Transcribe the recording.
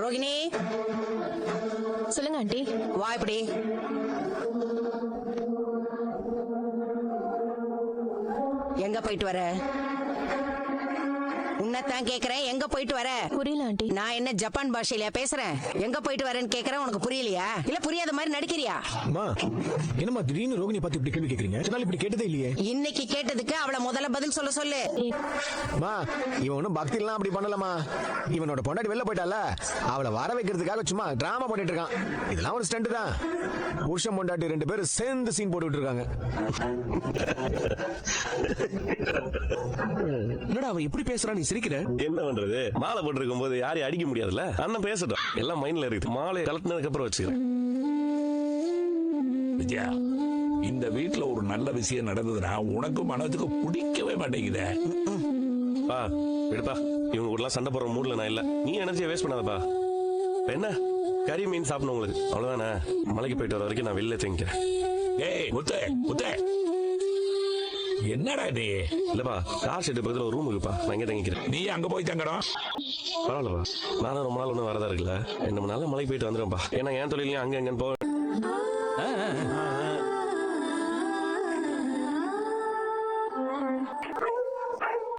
ரோகிணி, சொல்லுங்க ஆண்டி. வா இப்படி. எங்க போயிட்டு வர? உன்னதான் கேக்குறேன், எங்க போயிட்டு வர? புரியல ஆண்டி. நான் என்ன ஜப்பான் பாஷையில பேசுறேன்? எங்க போயிட்டு வரேன்னு கேக்குறேன், உனக்கு புரியலையா? இல்ல புரியாத மாதிரி நடிக்கிறியா? அம்மா, என்னம்மா திடீர்னு ரோகிணி பார்த்து இப்படி கேள்வி கேக்குறீங்க? இதனால இப்படி கேட்டதே இல்லையே. இன்னைக்கு கேட்டதுக்கு அவளை முதல்ல பதில் சொல்ல சொல்லு. அம்மா, இவன் ஒன்னும் பக்தி எல்லாம் அப்படி பண்ணலமா. இவனோட பொண்டாட்டி வெளில போயிட்டால, அவளை வர வைக்கிறதுக்காக சும்மா டிராமா பண்ணிட்டு இருக்கான். இதெல்லாம் ஒரு ஸ்டண்ட் தான். புருஷன் பொண்டாட்டி 2 பேரும் சேர்ந்து சீன் போட்டுட்டு இருக்காங்க. என்னடா அவன் எப்படி பேசுறான், நீ சிரிக்கிற? என்ன பண்றது, மாலை போட்டிருக்கும் போது யாரையும் அடிக்க முடியாதுல்ல. அண்ணன் பேசட்டும், எல்லாம் மைண்ட்ல இருக்குது. மாலை கலட்டினதுக்கு அப்புறம் வச்சுக்கிறேன். விஜயா, இந்த வீட்டுல ஒரு நல்ல விஷயம் நடந்ததுன்னா உனக்கு மனதுக்கு பிடிக்கவே மாட்டேங்குதே. பா விடுப்பா, இவங்க கூட சண்டை போடுற மூட்ல நான் இல்ல. நீ எனர்ஜியை வேஸ்ட் பண்ணாதப்பா. என்ன கறி மீன் சாப்பிடணும் உங்களுக்கு, அவ்வளவுதானே. மலைக்கு போயிட்டு வர வரைக்கும் நான் வெளில தங்கிக்கிறேன். ஏய் முத்து, முத்து, என்னடா நீ? இல்லப்பா, கார் ஷெட்டு பக்கத்துல ஒரு ரூம் இருக்குப்பா, நான் இங்கே தங்கிக்கிறேன். நீ அங்க போய் தங்கணும். பரவாயில்லப்பா, நானும் ரொம்ப நாள் ஒன்றும் வரதா இருக்குல்ல. 2 மணி நாள் மலைக்கு போயிட்டு வந்துடும்ப்பா. ஏன்னா என் தொழிலையும் அங்கே எங்கன்னு போக.